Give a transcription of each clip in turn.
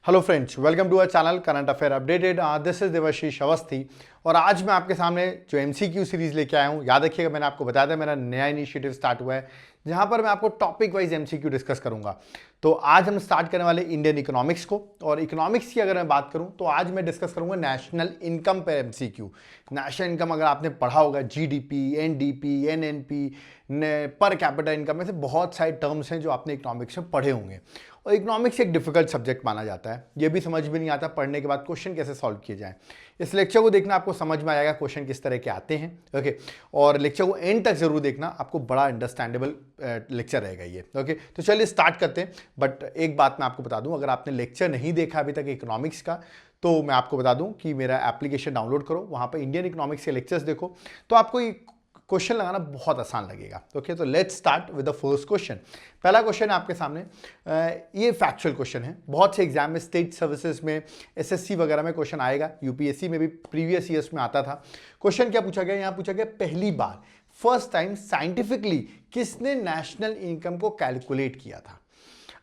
Hello friends, welcome to our channel current affair updated. This is Devashish Awasthi और आज मैं आपके सामने जो एमसीक्यू सीरीज लेके आया हूँ, याद रखिएगा मैंने आपको बताया था मेरा नया इनिशिएटिव स्टार्ट हुआ है जहां पर मैं आपको टॉपिक वाइज एमसीक्यू डिस्कस करूंगा। तो आज हम स्टार्ट करने वाले इंडियन इकोनॉमिक्स को, और इकोनॉमिक्स की अगर मैं बात करूं तो आज मैं डिस्कस करूंगा नेशनल इनकम पर एमसीक्यू। नेशनल इनकम अगर आपने पढ़ा होगा, GDP, NDP, NNP, per capita income, में से बहुत सारे टर्म्स हैं जो आपने इकोनॉमिक्स में पढ़े होंगे। और इकोनॉमिक्स एक डिफिकल्ट सब्जेक्ट माना जाता है, ये भी समझ में नहीं आता पढ़ने के बाद क्वेश्चन कैसे सॉल्व किए जाए। इस लेक्चर को देखना, आपको समझ में आएगा क्वेश्चन किस तरह के आते हैं। ओके, और लेक्चर को एंड तक जरूर देखना, आपको बड़ा अंडरस्टैंडेबल लेक्चर रहेगा ये। ओके, तो चलिए स्टार्ट करते हैं। बट एक बात मैं आपको बता दूं, अगर आपने लेक्चर नहीं देखा अभी तक इकोनॉमिक्स का, तो मैं आपको बता दूं कि मेरा एप्लीकेशन डाउनलोड करो, वहां पर इंडियन इकोनॉमिक्स के लेक्चर्स देखो, तो आपको क्वेश्चन लगाना बहुत आसान लगेगा। ओके, तो let's start with the first question. पहला क्वेश्चन है आपके सामने, ये फैक्चुअल क्वेश्चन है। बहुत से एग्जाम में, स्टेट सर्विसेज में, एसएससी वगैरह में क्वेश्चन आएगा, यूपीएससी में भी प्रीवियस ईयर्स में आता था। क्वेश्चन क्या पूछा गया, यहाँ पूछा गया पहली बार, फर्स्ट टाइम साइंटिफिकली किसने नेशनल इनकम को कैलकुलेट किया था।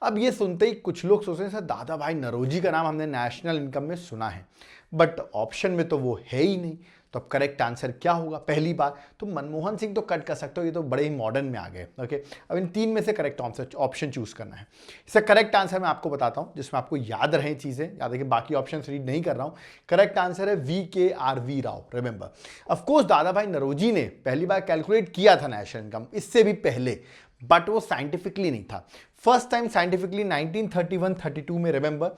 अब ये सुनते ही कुछ लोग सोचते हैं सर दादा भाई नरोजी का नाम हमने नेशनल इनकम में सुना है, बट ऑप्शन में तो वो है ही नहीं। तो अब करेक्ट आंसर क्या होगा पहली बार? तो मनमोहन सिंह तो कट कर सकते हो, ये तो बड़े ही मॉडर्न में आ गए। ओके, अब इन तीन में से करेक्ट आंसर ऑप्शन चूज करना है। इसका करेक्ट आंसर मैं आपको बताता हूं जिसमें आपको याद रहे चीजें, याद रखिए, बाकी ऑप्शन रीड नहीं कर रहा हूं। करेक्ट आंसर है VKRV राव। रिमेंबर, ऑफकोर्स दादा भाई नरोजी ने पहली बार कैलकुलेट किया था नेशनल इनकम, इससे भी पहले, बट वो साइंटिफिकली नहीं था। फर्स्ट टाइम साइंटिफिकली 1931-32 में, रिमेंबर,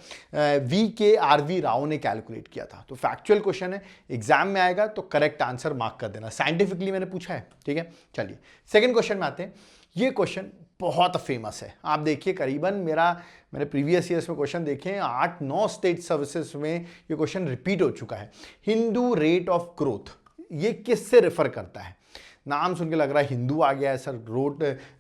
VKRV राव ने कैलकुलेट किया था। तो फैक्चुअल क्वेश्चन है, एग्जाम में आएगा तो करेक्ट आंसर मार्क कर देना, साइंटिफिकली मैंने पूछा है। ठीक है, चलिए सेकंड क्वेश्चन में आते हैं। ये क्वेश्चन बहुत फेमस है, आप देखिए करीबन मैंने प्रीवियस ईयर्स में क्वेश्चन देखे 8-9 स्टेट सर्विसेज में ये क्वेश्चन रिपीट हो चुका है। हिंदू रेट ऑफ ग्रोथ, ये किससे रेफर करता है? नाम सुन के लग रहा है हिंदू आ गया है सर।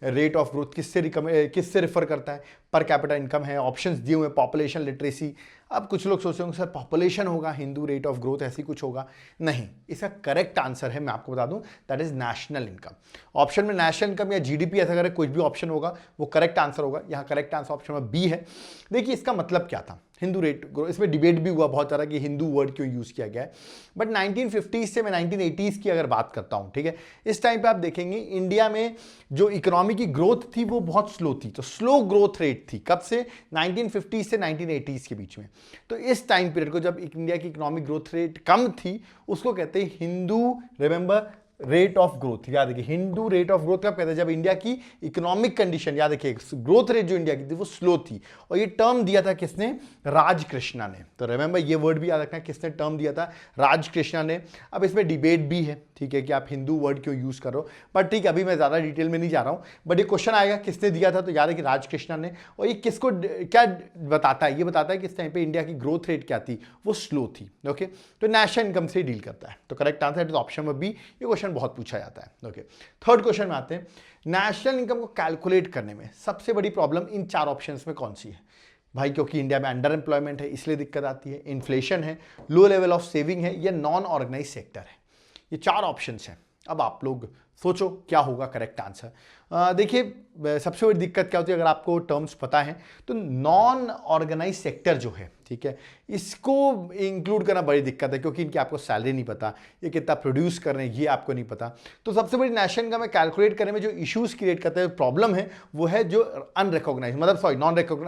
रेट ऑफ ग्रोथ किससे रेफर करता है? पर कैपिटा इनकम है, ऑप्शंस दिए हुए, पॉपुलेशन, लिटरेसी। अब कुछ लोग सोचते होंगे सर पॉपुलेशन होगा, हिंदू रेट ऑफ ग्रोथ ऐसी कुछ होगा। नहीं, इसका करेक्ट आंसर है, मैं आपको बता दूं, that is national income. Option में नेशनल इनकम या जीडीपी ऐसा अगर कोई भी ऑप्शन होगा वो करेक्ट आंसर होगा। यहाँ करेक्ट आंसर ऑप्शन में बी है। देखिए इसका मतलब क्या था, हिंदू रेट ग्रोथ, इसमें डिबेट भी हुआ बहुत सारा कि हिंदू वर्ड क्यों यूज किया गया है। बट 1950 से मैं 1980s की अगर बात करता हूं, ठीक है, इस टाइम पे आप देखेंगे इंडिया में जो इकोनॉमी की ग्रोथ थी वो बहुत स्लो थी। तो स्लो ग्रोथ रेट थी, कब से? 1950 से 1980s के बीच में। तो इस टाइम पीरियड को, जब इंडिया की इकोनॉमिक ग्रोथ रेट कम थी, उसको कहते हैं Hindu, remember, rate of growth. याद रखिए, हिंदू रेट ऑफ ग्रोथ कब कहते हैं? जब इंडिया की इकोनॉमिक कंडीशन, याद रखिए, ग्रोथ रेट जो इंडिया की थी वो स्लो थी। और ये टर्म दिया था किसने? राजकृष्णा ने। तो रिमेंबर, ये वर्ड भी याद रखना, किसने टर्म दिया था? राजकृष्णा ने। अब इसमें डिबेट भी है, ठीक है, कि आप हिंदू वर्ड क्यों यूज कर रहे हो, बट ठीक है, अभी मैं ज्यादा डिटेल में नहीं जा रहा हूं। बट ये क्वेश्चन आएगा किसने दिया था, तो याद है कि राजकृष्णा ने। और ये किसको क्या बताता है? ये बताता है कि इस टाइम पे इंडिया की ग्रोथ रेट क्या थी, वो स्लो थी। ओके, तो नेशनल इनकम से डील करता है। तो करेक्ट आंसर इज ऑप्शन में बी। ये क्वेश्चन बहुत पूछा जाता है। ओके, थर्ड क्वेश्चन में आते हैं। नेशनल इनकम को कैलकुलेट करने में सबसे बड़ी प्रॉब्लम इन चार ऑप्शंस में कौन सी है भाई? क्योंकि इंडिया में अंडर एम्प्लॉयमेंट है इसलिए दिक्कत आती है, इन्फ्लेशन है, लो लेवल ऑफ सेविंग है, या नॉन ऑर्गेनाइज सेक्टर है। ये चार ऑप्शंस हैं। अब आप लोग सोचो क्या होगा करेक्ट आंसर। देखिए सबसे बड़ी दिक्कत क्या होती है, अगर आपको टर्म्स पता है तो नॉन ऑर्गेनाइज सेक्टर जो है, ठीक है, इसको इंक्लूड करना बड़ी दिक्कत है, क्योंकि इनकी आपको सैलरी नहीं पता, ये कितना प्रोड्यूस कर रहे हैं ये आपको नहीं पता। तो सबसे बड़ी नेशनल इनकम में कैलकुलेट करने में जो इश्यूज क्रिएट करते हैं, प्रॉब्लम है, वो है जो अनरिकॉग्नाइज, मतलब सॉरी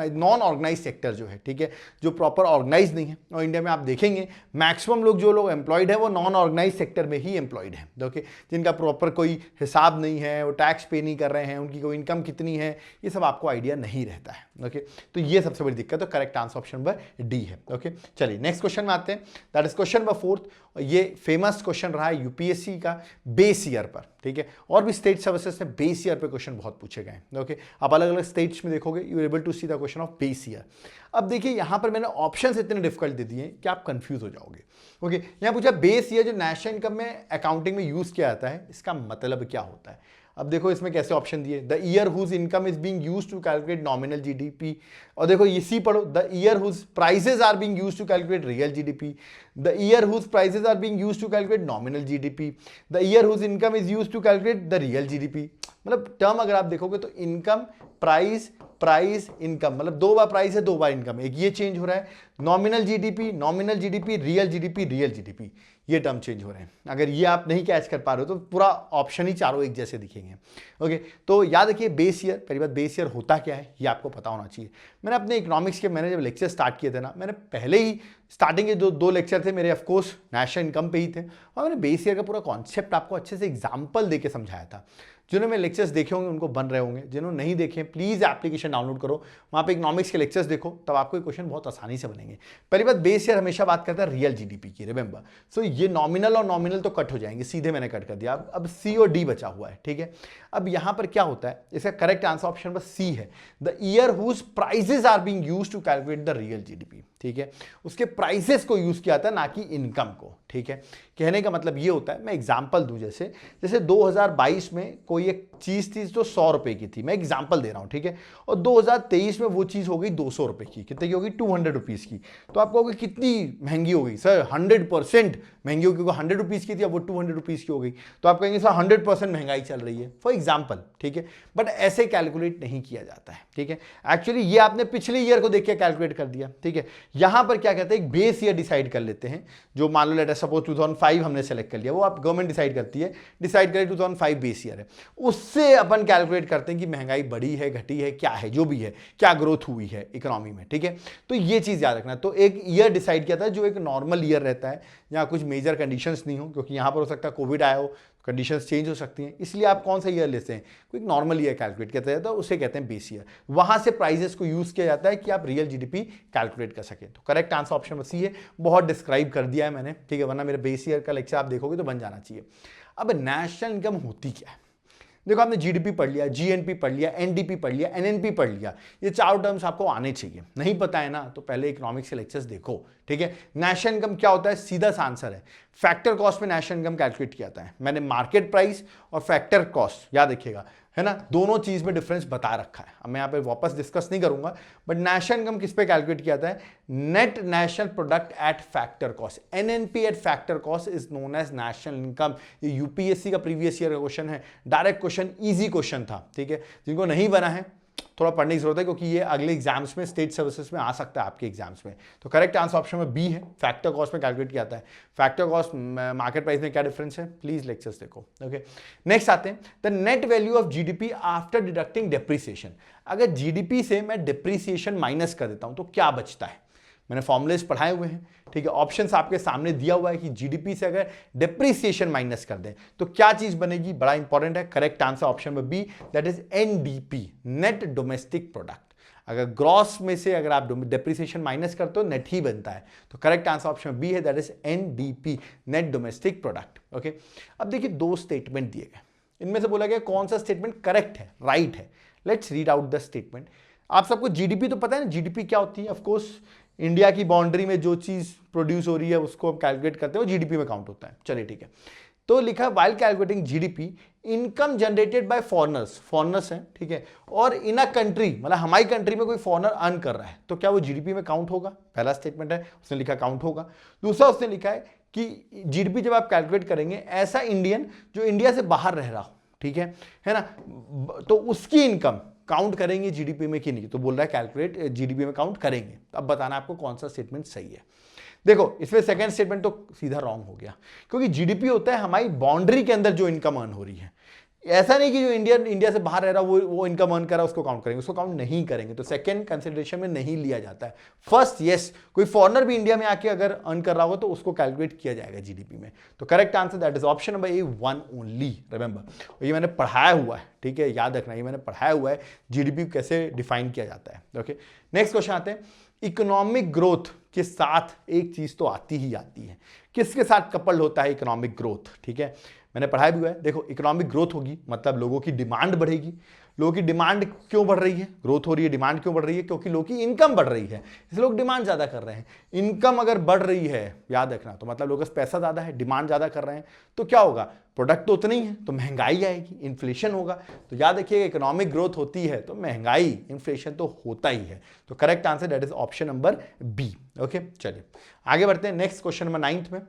नॉन ऑर्गेनाइज सेक्टर जो है, ठीक है, जो प्रॉपर ऑर्गेनाइज नहीं है। और इंडिया में आप देखेंगे मैक्सिमम जो लोग एम्प्लॉयड है वो नॉन ऑर्गेनाइज सेक्टर में ही एम्प्लॉयड है। ओके, जिनका प्रॉपर कोई हिसाब नहीं है, वो टैक्स पे नहीं कर रहे हैं, उनकी कोई इनकम कितनी है, ये सब आपको आइडिया नहीं रहता है। ओके, तो ये सबसे बड़ी दिक्कत है। Correct answer option number D है। ओके, चलिए नेक्स्ट क्वेश्चन में आते हैं। That is question number fourth. ये फेमस क्वेश्चन रहा है यूपीएससी का बेस ईयर पर, ठीक है, और भी स्टेट सर्विसेज से बेस ईयर पे क्वेश्चन बहुत पूछे गए। ओके, आप अलग अलग स्टेट्स में देखोगे, you are able to see the question of base year. अब देखिए यहां पर मैंने ऑप्शंस इतने डिफिकल्ट दे दिए कि आप कंफ्यूज हो जाओगे। ओके, यहां पूछा बेस ईयर जो नेशनल इनकम में अकाउंटिंग में यूज किया जाता है, इसका मतलब क्या होता है? अब देखो इसमें कैसे ऑप्शन दिए, the year whose income is being used to calculate nominal GDP, और देखो इसी पढ़ो, the year whose prices are being used to calculate real GDP, the year whose prices are being used to calculate nominal GDP, the year whose income is used to calculate the real GDP. मतलब term अगर आप देखोगे तो income, price, price, income, मतलब दो बार price है, दो बार income, एक ये चेंज हो रहा है, nominal GDP, nominal GDP, real GDP, real GDP, ये टर्म चेंज हो रहे हैं। अगर ये आप नहीं कैच कर पा रहे हो तो पूरा ऑप्शन ही चारों एक जैसे दिखेंगे। ओके, तो याद रखिए बेस ईयर, पहली बात बेस ईयर होता क्या है ये आपको पता होना चाहिए। मैंने अपने इकोनॉमिक्स के, मैंने जब लेक्चर स्टार्ट किए थे ना, मैंने पहले ही स्टार्टिंग के जो दो लेक्चर थे मेरे ऑफकोर्स नेशनल इनकम पे ही थे, और मैंने बेस ईयर का पूरा कॉन्सेप्ट आपको अच्छे से एग्जाम्पल देके समझाया था। जिन्होंने मेरे लेक्चर्स देखे होंगे उनको बन रहे होंगे, जिन्होंने नहीं देखे प्लीज एप्लीकेशन डाउनलोड करो, वहाँ पे इकोनॉमिक्स के लेक्चर्स देखो, तब आपको क्वेश्चन बहुत आसानी से बनेंगे। पहली बात, बेस ईयर हमेशा बात करता है रियल जीडीपी की, रिमेंबर। सो ये नॉमिनल और नॉमिनल तो कट हो जाएंगे, सीधे मैंने कट कर दिया। अब सी और डी बचा हुआ है, ठीक है। अब यहाँ पर क्या होता है, इसका correct answer option number C है, the year whose prices are being used to calculate the real GDP, ठीक है। उसके प्राइसेस को यूज किया था, ना कि इनकम को, ठीक है। कहने का मतलब ये होता है, मैं एग्जांपल दूं, जैसे 2022 में कोई एक चीज थी तो 100 रुपए की थी, मैं एग्जांपल दे रहा हूं, ठीक है, और 2023 में वो चीज हो गई 200 रुपए की, कितने की होगी, 200 रुपीज की। तो आप कहोगे कितनी महंगी हो गई सर, 100% महंगी होगी, क्योंकि 100 रुपीज की थी, अब वो 200 रुपीज की हो गई, तो आप कहेंगे सर 100% महंगाई चल रही है, फॉर एग्जाम्पल, ठीक है। बट ऐसे कैलकुलेट नहीं किया जाता है, ठीक है। एक्चुअली ये आपने पिछले ईयर को देख के कैलकुलेट कर दिया, ठीक है। यहां पर क्या कहते हैं, एक बेस ईयर डिसाइड कर लेते हैं, जो मान लो लेट सपोज 2005 हमने सेलेक्ट कर लिया, वो आप गवर्नमेंट डिसाइड करती है, डिसाइड करें 2005 बेस ईयर है, उससे अपन कैलकुलेट करते हैं कि महंगाई बढ़ी है, घटी है, क्या है, जो भी है, क्या ग्रोथ हुई है इकोनॉमी में, ठीक है। तो ये चीज याद रखना। तो एक ईयर डिसाइड किया था जो एक नॉर्मल ईयर रहता है, जहां कुछ मेजर कंडीशंस नहीं हो, क्योंकि यहां पर हो सकता है कोविड आया हो, कंडीशंस चेंज हो सकती हैं, इसलिए आप कौन सा ईयर लेते हैं, कोई नॉर्मल ईयर कैलकुलेट किया जाता है, उसे कहते हैं बेस ईयर। वहां से प्राइसेस को यूज किया जाता है कि आप रियल जीडीपी कैलकुलेट कर सकें। तो करेक्ट आंसर ऑप्शन सी है, बहुत डिस्क्राइब कर दिया है मैंने, ठीक है, वरना मेरे बेस ईयर का लेक्चर आप देखोगे तो बन जाना चाहिए। अब नेशनल इनकम होती क्या है, देखो आपने जीडीपी पढ़ लिया, जीएनपी पढ़ लिया, एनडीपी पढ़ लिया, एनएनपी पढ़ लिया, ये चारों टर्म्स आपको आने चाहिए। नहीं पता है ना, तो पहले इकोनॉमिक्स के लेक्चर्स देखो, ठीक है। नेशनल इनकम क्या होता है, सीधा सा आंसर है, फैक्टर कॉस्ट में नेशनल इनकम कैलकुलेट किया जाता है। मैंने मार्केट प्राइस और फैक्टर कॉस्ट याद रखिएगा, है ना, दोनों चीज में डिफरेंस बता रखा है। अब मैं यहाँ पे वापस डिस्कस नहीं करूंगा, बट नेशनल इनकम किस पे कैलकुलेट किया जाता है, net national product at factor cost, NNP at factor cost is known as national income. ये यूपीएससी का प्रीवियस ईयर का क्वेश्चन है, डायरेक्ट क्वेश्चन, इजी क्वेश्चन था, ठीक है। जिनको नहीं बना है थोड़ा पढ़ने की जरूरत है, क्योंकि ये अगले एग्जाम्स में, स्टेट सर्विसेज में आ सकता है आपके एग्जाम्स में। तो करेक्ट आंसर ऑप्शन में बी है, फैक्टर कॉस्ट में कैलकुलेट किया जाता है। फैक्टर कॉस्ट मार्केट प्राइस में क्या डिफरेंस है, प्लीज लेक्चर्स देखो, ओके। नेक्स्ट आते हैं, the net value of GDP after deducting depreciation. अगर जीडीपी से मैं डेप्रिसिएशन माइनस कर देता हूं तो क्या बचता है, मैंने फॉर्मुलेस पढ़ाए हुए हैं, ठीक है। ऑप्शंस आपके सामने दिया हुआ है कि जीडीपी से अगर डेप्रिसिएशन माइनस कर दें तो क्या चीज बनेगी, बड़ा इंपॉर्टेंट है। करेक्ट आंसर ऑप्शन में B, that is NDP, net domestic product. अगर ग्रॉस में से अगर आप डेप्रिसिएशन माइनस करते हो नेट ही बनता है, तो करेक्ट आंसर ऑप्शन बी है, that is NDP, net domestic product, okay. अब देखिए दो स्टेटमेंट दिए गए, इनमें से बोला गया कौन सा स्टेटमेंट करेक्ट है, राइट है। Let's read out the statement. आप सबको जीडीपी तो पता है ना, जीडीपी क्या होती है, ऑफकोर्स इंडिया की बाउंड्री में जो चीज प्रोड्यूस हो रही है उसको हम कैलकुलेट करते हैं, वो जीडीपी में काउंट होता है। चलिए ठीक है, तो लिखा while calculating GDP income generated by foreigners, foreigners हैं, ठीक है, और इन अ कंट्री, मतलब हमारी कंट्री में कोई फॉरेनर अर्न कर रहा है तो क्या वो जीडीपी में काउंट होगा, पहला स्टेटमेंट है, उसने लिखा काउंट होगा। दूसरा उसने लिखा है कि जीडीपी जब आप कैलकुलेट करेंगे, ऐसा इंडियन जो इंडिया से बाहर रह रहा हो, ठीक है ना, तो उसकी इनकम काउंट करेंगे जीडीपी में कि नहीं, तो बोल रहा है कैलकुलेट जीडीपी में काउंट करेंगे। अब बताना आपको कौन सा स्टेटमेंट सही है। देखो इसमें सेकंड स्टेटमेंट तो सीधा रॉन्ग हो गया, क्योंकि जीडीपी होता है हमारी बाउंड्री के अंदर जो इनकम अर्न हो रही है, ऐसा नहीं कि जो इंडिया से बाहर रह रहा वो इनकम अर्न कर रहा है उसको काउंट करेंगे, उसको काउंट नहीं करेंगे, तो सेकंड कंसिडरेशन में नहीं लिया जाता है। फर्स्ट यस, कोई फॉरेनर भी इंडिया में आके अगर अर्न कर रहा हो तो उसको कैलकुलेट किया जाएगा जीडीपी में। तो correct answer that is option number A, one only, remember. ये मैंने पढ़ाया हुआ है, ठीक है, याद रखना, ये मैंने पढ़ाया हुआ है जीडीपी कैसे डिफाइन किया जाता है, ओके। नेक्स्ट क्वेश्चन आते हैं, इकोनॉमिक ग्रोथ के साथ एक चीज तो आती ही आती है, किसके साथ कपल्ड होता है इकोनॉमिक ग्रोथ, ठीक है, मैंने पढ़ाया भी हुआ है। देखो इकोनॉमिक ग्रोथ होगी मतलब लोगों की डिमांड बढ़ेगी, लोगों की डिमांड क्यों बढ़ रही है, ग्रोथ हो रही है, डिमांड क्यों बढ़ रही है, क्योंकि लोगों की इनकम बढ़ रही है, इसलिए लोग डिमांड ज्यादा कर रहे हैं। इनकम अगर बढ़ रही है, याद रखना, तो मतलब लोगों के पास पैसा ज्यादा है, डिमांड ज्यादा कर रहे हैं, तो क्या होगा, प्रोडक्ट तो उतनी है, तो महंगाई आएगी, इन्फ्लेशन होगा। तो याद रखिएगा, इकोनॉमिक ग्रोथ होती है तो महंगाई, इन्फ्लेशन तो होता ही है। तो correct answer that is option number B. Okay, चलिए आगे बढ़ते हैं नेक्स्ट क्वेश्चन नंबर 9 में,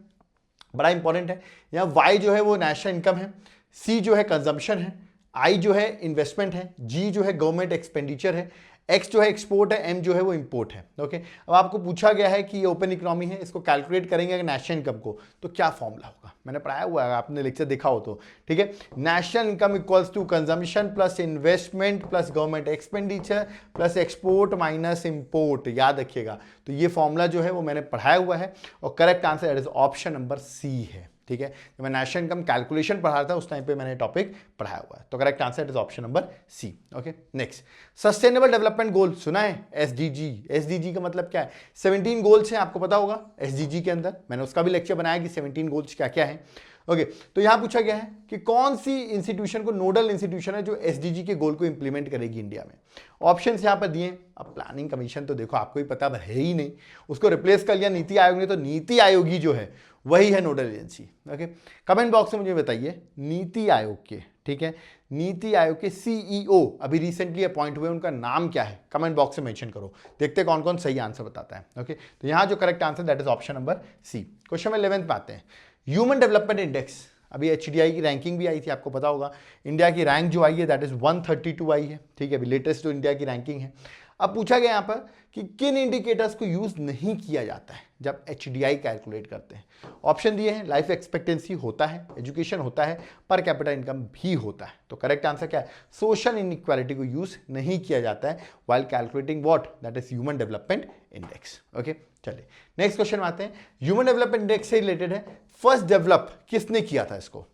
बड़ा इंपॉर्टेंट है। यहाँ वाई जो है वो नेशनल इनकम है, सी जो है कंजम्पशन है, आई जो है इन्वेस्टमेंट है, जी जो है गवर्नमेंट एक्सपेंडिचर है, एक्स जो है एक्सपोर्ट है, एम जो है वो इंपोर्ट है। ओके, अब आपको पूछा गया है कि ये ओपन इकोनॉमी है, इसको कैलकुलेट करेंगे अगर नेशनल इनकम को, तो क्या फॉर्मूला होगा, मैंने पढ़ाया हुआ है, आपने लेक्चर देखा हो तो, ठीक है। National income equals to consumption plus investment plus government expenditure plus export minus import, याद रखिएगा। तो ये फॉर्मूला जो है वो मैंने पढ़ाया हुआ है, और correct answer is option number C है, ठीक है। जब मैं नेशनल इनकम कैलकुलेशन पढ़ा रहा था उस टाइम पे मैंने टॉपिक पढ़ाया हुआ है। तो correct answer is option number C. Okay, next, sustainable development goal सुना है, एसडीजी। एसडीजी का मतलब क्या है, 17 गोल्स हैं, आपको पता होगा एसडीजी के अंदर, मैंने उसका भी लेक्चर बनाया कि 17 गोल्स क्या क्या है। ओके, तो यहां पूछा गया है कि कौन सी इंस्टीट्यूशन को नोडल इंस्टीट्यूशन है जो एसडीजी के गोल को इंप्लीमेंट करेगी इंडिया में। ऑप्शंस यहां पर दिए। अब प्लानिंग कमीशन तो देखो आपको ही पता है ही नहीं, उसको रिप्लेस कर लिया नीति आयोग ने, तो नीति आयोग ही जो है वही है nodal agency. Okay, comment box में मुझे बताइए नीति आयोग के, ठीक है, नीति आयोग के सीईओ अभी रिसेंटली अपॉइंट हुए, उनका नाम क्या है, कमेंट बॉक्स में मेंशन करो, देखते हैं कौन कौन सही आंसर बताता है। ओके, तो यहां जो correct answer that is option number C. Question number 11 पे आते हैं, ह्यूमन डेवलपमेंट इंडेक्स। अभी एचडीआई की रैंकिंग भी आई थी, आपको पता होगा, इंडिया की रैंक जो आई है दैट इज 132 आई है, ठीक है, अभी लेटेस्ट जो इंडिया की रैंकिंग है। अब पूछा गया यहां पर कि किन इंडिकेटर्स को यूज नहीं किया जाता है जब एचडीआई कैलकुलेट करते हैं। ऑप्शन दिए हैं, लाइफ एक्सपेक्टेंसी होता है, एजुकेशन होता है, पर कैपिटा इनकम भी होता है। तो करेक्ट आंसर क्या है, सोशल इनइक्वालिटी को यूज नहीं किया जाता है while calculating what, that is human development index. Okay, चलिए नेक्स्ट क्वेश्चन में आते हैं, ह्यूमन डेवलपमेंट इंडेक्स से रिलेटेड है, फर्स्ट डेवलप किसने किया था इसको,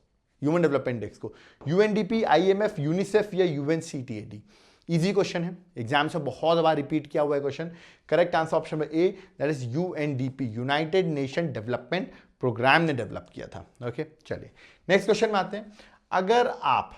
ह्यूमन डेवलपमेंट इंडेक्स को, यूएनडीपी, आईएमएफ, यूनिसेफ या यूएनसीटीएडी। इजी क्वेश्चन है, एग्जाम से बहुत बार रिपीट किया हुआ है question. Correct answer option number A, that is UNDP, United Nation Development Program ने डेवलप किया था। ओके, चलिए नेक्स्ट क्वेश्चन में आते हैं, अगर आप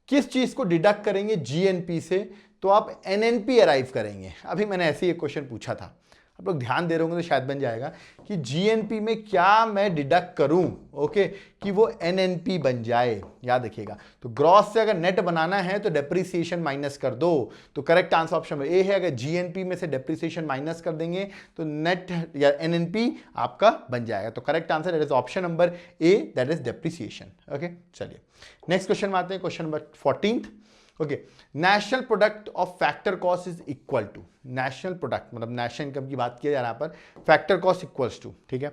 किस चीज को डिडक्ट करेंगे जीएनपी से तो आप एनएनपी अराइव करेंगे। अभी मैंने ऐसे ही एक क्वेश्चन पूछा था, आप लोग ध्यान दे रहे होंगे तो शायद बन जाएगा कि जीएनपी में क्या मैं डिडक्ट करूं, ओके, कि वो एनएनपी बन जाए। याद रखिएगा, तो ग्रॉस से अगर नेट बनाना है तो डेप्रिसिएशन माइनस कर दो। तो करेक्ट आंसर ऑप्शन में ए है, अगर जीएनपी में से डेप्रिसिएशन माइनस कर देंगे तो नेट या एनएनपी आपका बन जाएगा। तो correct answer that is option number A, that is depreciation. Okay, चलिए नेक्स्ट क्वेश्चन में आते हैं, question number 14। Okay, national product of factor cost is equal to, national product मतलब नेशनल इनकम की बात किया जा रहा है, यहाँ पर फैक्टर कॉस्ट इक्वल्स टू, ठीक है।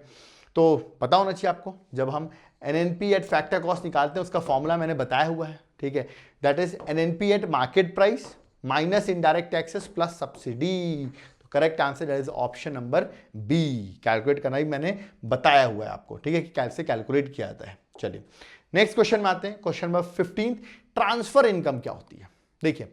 तो पता होना चाहिए आपको, जब हम एनएनपी एट फैक्टर कॉस्ट निकालते हैं उसका फॉर्मूला मैंने बताया हुआ है, ठीक है, that is NNP at market price minus indirect taxes plus subsidy. तो correct answer that is option number B, calculate करना भी मैंने बताया हुआ है आपको, ठीक है, कि कैसे कैलकुलेट किया जाता है। चलिए नेक्स्ट क्वेश्चन में आते हैं, क्वेश्चन नंबर 15, ट्रांसफर इनकम क्या होती है। देखिए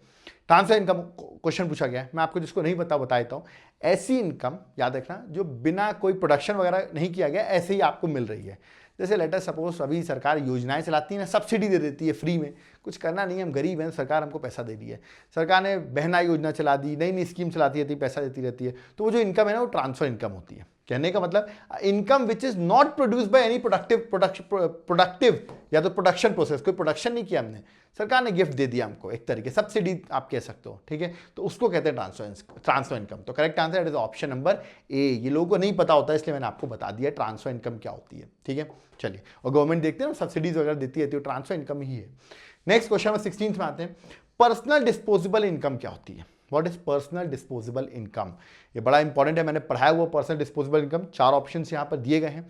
ट्रांसफर इनकम क्वेश्चन पूछा गया है, मैं आपको जिसको नहीं बता देता हूं, ऐसी इनकम याद रखना जो बिना कोई प्रोडक्शन वगैरह नहीं किया गया ऐसे ही आपको मिल रही है। जैसे लेटर सपोज अभी सरकार योजनाएं चलाती है ना, सब्सिडी दे देती है फ्री में, कुछ करना नहीं है, हम गरीब हैं, सरकार हमको पैसा दे रही है, सरकार ने बहना योजना चला दी, नई नई स्कीम चलाती रहती है, पैसा देती रहती है, तो वो जो इनकम है ना वो ट्रांसफर इनकम होती है। कहने का मतलब income which is not produce by any productive या तो प्रोडक्शन प्रोसेस, कोई प्रोडक्शन नहीं किया हमने, सरकार ने गिफ्ट दे दिया हमको, एक तरीके सब्सिडी आप कह सकते हो, ठीक है, तो उसको कहते हैं ट्रांसफर इनकम। तो correct answer is option number ए। ये लोगों को नहीं पता होता है इसलिए मैंने आपको बता दिया ट्रांसफर इनकम क्या होती है, ठीक है। चलिए, और गवर्नमेंट देखते हैं सब्सिडीज वगैरह देती है, तो ट्रांसफर इनकम ही है। नेक्स्ट क्वेश्चन में 16 में आते हैं, पर्सनल डिस्पोजेबल इनकम क्या होती है। What is personal disposable income, ये बड़ा इंपॉर्टेंट है, मैंने पढ़ाया हुआ पर्सनल डिस्पोजेबल इनकम। 4 ऑप्शन यहां पर दिए गए हैं,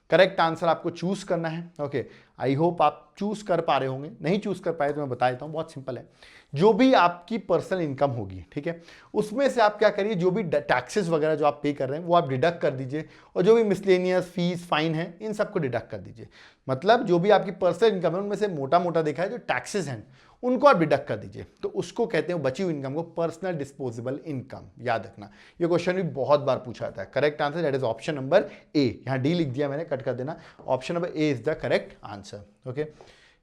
करेक्ट आंसर आपको चूज करना है। ओके, आई होप आप चूज कर पा रहे होंगे, नहीं चूज कर पाए तो मैं बता देता हूं, बहुत सिंपल है। जो भी आपकी पर्सनल इनकम होगी, ठीक है, उसमें से आप क्या करिए, जो भी टैक्सेस वगैरह जो आप पे कर रहे हैं वो आप डिडक्ट कर दीजिए, और जो भी मिसलेनियस फीस फाइन है इन सबको डिडक्ट कर दीजिए। मतलब जो भी आपकी पर्सनल इनकम है उनमें से मोटा मोटा देखा है जो टैक्सेस हैं उनको आप डिडक्ट कर दीजिए, तो उसको कहते हैं बची हुई इनकम को पर्सनल डिस्पोजेबल इनकम। याद रखना, ये क्वेश्चन भी बहुत बार पूछा जाता है। Correct answer that is option number ए, यहां डी लिख दिया मैंने, कट कर देना, option number A is the correct answer. Okay,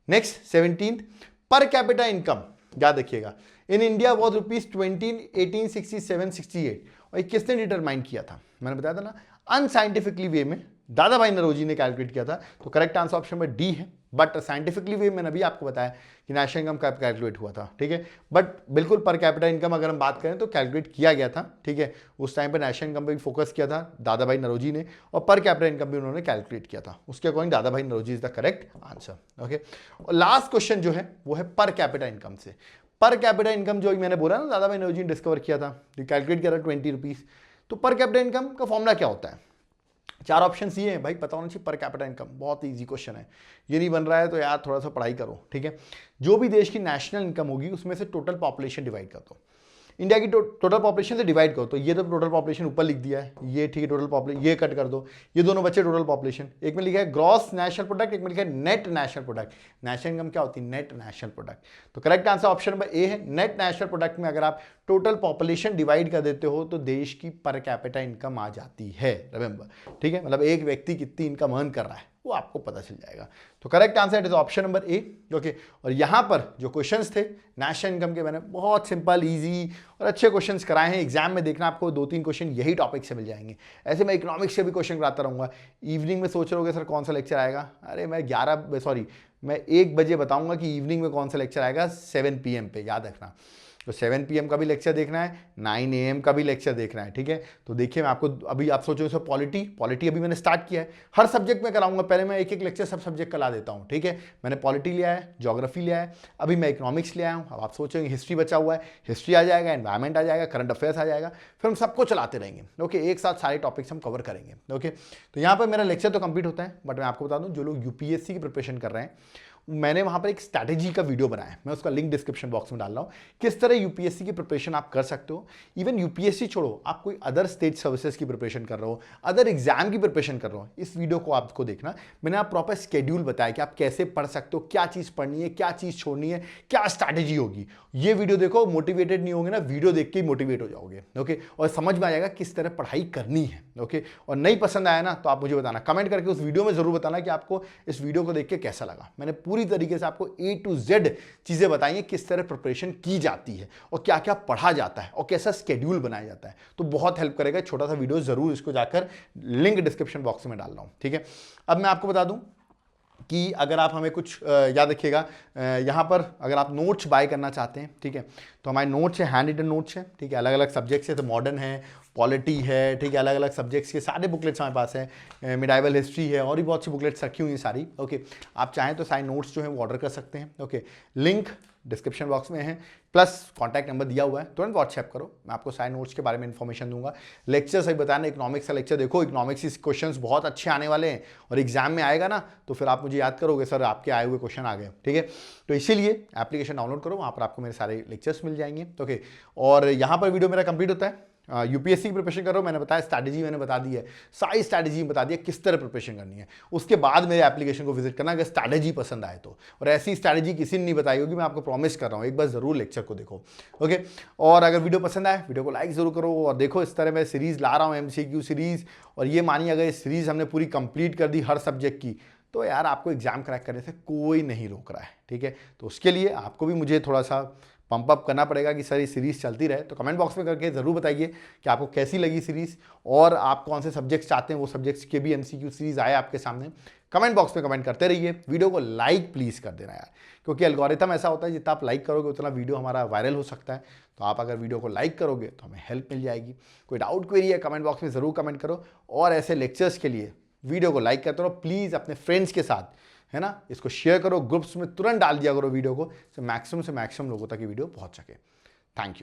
next 17, per capita income याद रखिएगा। In India was rupees 1867-68। और ये किसने डिटरमाइन किया था? मैंने बताया था ना, अनसाइंटिफिकली वे में दादा भाई नौरोजी ने कैलकुलेट किया था। तो करेक्ट आंसर ऑप्शन में डी है। बट साइंटिफिकली वे मैंने अभी आपको बताया कि नेशनल इनकम कब कैलकुलेट हुआ था, ठीक है। बट बिल्कुल पर कैपिटा इनकम अगर हम बात करें तो कैलकुलेट किया गया था, ठीक है। उस टाइम पे नेशनल इनकम पे भी फोकस किया था दादा भाई नौरोजी ने, और पर कैपिटा इनकम भी उन्होंने कैलकुलेट किया था। उसके according Dadabhai Naoroji is the correct answer. Okay, और लास्ट क्वेश्चन जो है वो है पर कैपिटा इनकम से। पर कैपिटा इनकम जो मैंने बोला ना, दादा भाई नौरोजी ने डिस्कवर किया था, कैलकुलेट किया था 20 रुपीज। तो पर कैपिटा इनकम का फॉर्मूला क्या होता है? 4 ऑप्शन ये हैं भाई, पता होना चाहिए। पर कैपिटा इनकम बहुत इजी क्वेश्चन है, ये नहीं बन रहा है तो यार थोड़ा सा पढ़ाई करो, ठीक है। जो भी देश की नेशनल इनकम होगी उसमें से टोटल पॉपुलेशन डिवाइड कर दो। इंडिया की टोटल पॉपुलेशन से डिवाइड करो, तो ये तो टोटल पॉपुलेशन ऊपर लिख दिया है, ये ठीक है टोटल पॉपुलेशन, ये कट कर दो, ये दोनों बच्चे टोटल पॉपुलेशन। एक में लिखा है ग्रॉस नेशनल प्रोडक्ट, एक में लिखा है net national product. National income क्या होती है? Net national product. तो correct answer option number A है। नेट नेशनल प्रोडक्ट में अगर आप टोटल पॉपुलेशन डिवाइड कर देते हो तो देश की पर कैपिटा इनकम आ जाती है, रिमेंबर, ठीक है। मतलब एक व्यक्ति कितनी इनकम अर्न कर रहा है वो आपको पता चल जाएगा। तो correct answer is option number A. Okay, और यहां पर जो क्वेश्चंस थे नेशनल इनकम के, मैंने बहुत सिंपल, इजी और अच्छे क्वेश्चंस कराए हैं। एग्जाम में देखना आपको 2-3 क्वेश्चन यही टॉपिक से मिल जाएंगे। ऐसे मैं इकोनॉमिक्स से भी क्वेश्चन कराता रहूंगा। इवनिंग में सोच रहे हो सर कौन सा लेक्चर आएगा? अरे मैं 1 बजे बताऊंगा कि इवनिंग में कौन सा लेक्चर आएगा, 7 PM पे, याद रखना। तो 7 PM का भी लेक्चर देखना है, 9 AM का भी लेक्चर देखना है, ठीक है। तो देखिए मैं आपको अभी, आप सोचो सर पॉलिटी अभी मैंने स्टार्ट किया है, हर सब्जेक्ट में कराऊंगा। पहले मैं एक लेक्चर सब सब्जेक्ट करा देता हूँ, ठीक है। मैंने पॉलिटी लिया है, ज्योग्राफी लिया है, अभी मैं इकोनॉमिक्स ले आया हूँ। अब आप सोचेंगे हिस्ट्री बचा हुआ है, हिस्ट्री आ जाएगा, एनवायरमेंट आ जाएगा, करंट अफेयर्स आ जाएगा, फिर हम सबको चलाते रहेंगे। ओके, एक साथ सारे टॉपिक्स हम कवर करेंगे। ओके, तो यहाँ पर मेरा लेक्चर तो कंप्लीट होता है, बट मैं आपको बता दूँ जो लोग UPSC की प्रिपरेशन कर रहे हैं, मैंने वहां पर एक स्ट्रैटेजी का वीडियो बनाया है, मैं उसका लिंक डिस्क्रिप्शन बॉक्स में डाल रहा हूं। किस तरह यूपीएससी की प्रिपरेशन आप कर सकते हो। इवन यूपीएससी छोड़ो, आप कोई अदर स्टेट सर्विसेज की प्रिपरेशन कर रहे हो, अदर एग्जाम की प्रिपरेशन कर रहे हो, इस वीडियो को आपको देखना। मैंने आप प्रॉपर शेड्यूल बताया कि आप कैसे पढ़ सकते हो, क्या चीज पढ़नी है, क्या चीज छोड़नी है, क्या स्ट्रैटेजी होगी। ये वीडियो देखो, मोटिवेटेड नहीं होंगे ना, वीडियो देख के ही मोटिवेट हो जाओगे। ओके, और समझ में आ जाएगा किस तरह पढ़ाई करनी है। ओके, और नहीं पसंद आया ना तो आप मुझे बताना, कमेंट करके उस वीडियो में जरूर बताना कि आपको इस वीडियो को देख के कैसा लगा। मैंने पूरी तरीके से आपको A to Z चीजें बताई हैं, किस तरह प्रिपरेशन की जाती है और क्या क्या पढ़ा जाता है और कैसा स्केड्यूल बनाया जाता है। तो बहुत हेल्प करेगा, छोटा सा वीडियो जरूर इसको जाकर लिंक डिस्क्रिप्शन बॉक्स में डाल रहा हूं, ठीक है। अब मैं आपको बता दूं कि अगर आप हमें कुछ याद रखिएगा, यहाँ पर अगर आप नोट्स बाय करना चाहते हैं, ठीक है, तो हमारे नोट्स है, हैंड रिटन नोट्स है, ठीक है, अलग अलग सब्जेक्ट्स है, तो मॉडर्न है, पॉलिटी है, ठीक है, अलग अलग सब्जेक्ट्स के सारे बुकलेट्स हमारे पास है, मिडाइवल हिस्ट्री है, और भी बहुत सी बुकलेट्स रखी हुई हैं सारी। ओके, आप चाहें तो सारे नोट्स जो है वो ऑर्डर कर सकते हैं। ओके, लिंक डिस्क्रिप्शन बॉक्स में है, प्लस कॉन्टैक्ट नंबर दिया हुआ है, तुरंत व्हाट्सएप करो, मैं आपको सारे नोट्स के बारे में इन्फॉर्मेशन दूंगा। लेक्चर सही बताना, इकोनॉमिक्स का लेक्चर देखो, इकोनॉमिक्स के क्वेश्चंस बहुत अच्छे आने वाले हैं, और एग्जाम में आएगा ना तो फिर आप मुझे याद करोगे सर आपके आए हुए क्वेश्चन आ गए, ठीक है। तो इसीलिए एप्लीकेशन डाउनलोड करो, वहाँ पर आपको मेरे सारे लेक्चर्स मिल जाएंगे। ओके, और यहाँ पर वीडियो मेरा कंप्लीट होता है। यूपीएससी की प्रिपरेशन करो, मैंने बताया स्ट्रैटेजी मैंने बता दी है, सारी स्ट्रैटेजी बता दी है किस तरह प्रिपरेशन करनी है। उसके बाद मेरे एप्लीकेशन को विजिट करना अगर स्ट्रैटेजी पसंद आए तो, और ऐसी स्ट्रैटेजी किसी ने नहीं बताई होगी, मैं आपको प्रॉमिस कर रहा हूँ। एक बार जरूर लेक्चर को देखो। ओके, और अगर वीडियो पसंद आए वीडियो को लाइक जरूर करो, और देखो इस तरह मैं सीरीज ला रहा हूँ, MCQ सीरीज, और ये मानिए अगर इस सीरीज हमने पूरी कंप्लीट कर दी हर सब्जेक्ट की, तो यार आपको एग्जाम क्रैक करने से कोई नहीं रोक रहा है, ठीक है। तो उसके लिए आपको भी मुझे थोड़ा सा पंप अप करना पड़ेगा कि सर ये सीरीज़ चलती रहे। तो कमेंट बॉक्स में करके ज़रूर बताइए कि आपको कैसी लगी सीरीज़, और आप कौन से सब्जेक्ट्स चाहते हैं वो सब्जेक्ट्स के भी MCQ सीरीज़ आए आपके सामने। कमेंट बॉक्स में कमेंट करते रहिए, वीडियो को लाइक प्लीज़ कर देना यार, क्योंकि एल्गोरिथम ऐसा होता है जितना आप लाइक करोगे उतना वीडियो हमारा वायरल हो सकता है। तो आप अगर वीडियो को लाइक करोगे तो हमें हेल्प मिल जाएगी। कोई डाउट क्वेरी है कमेंट बॉक्स में ज़रूर कमेंट करो, और ऐसे लेक्चर्स के लिए वीडियो को लाइक करते रहो प्लीज़, अपने फ्रेंड्स के साथ, है ना, इसको शेयर करो, ग्रुप्स में तुरंत डाल दिया करो वीडियो को, मैक्सिमम से मैक्सिमम लोगों तक ये वीडियो पहुंच सके। Thank you.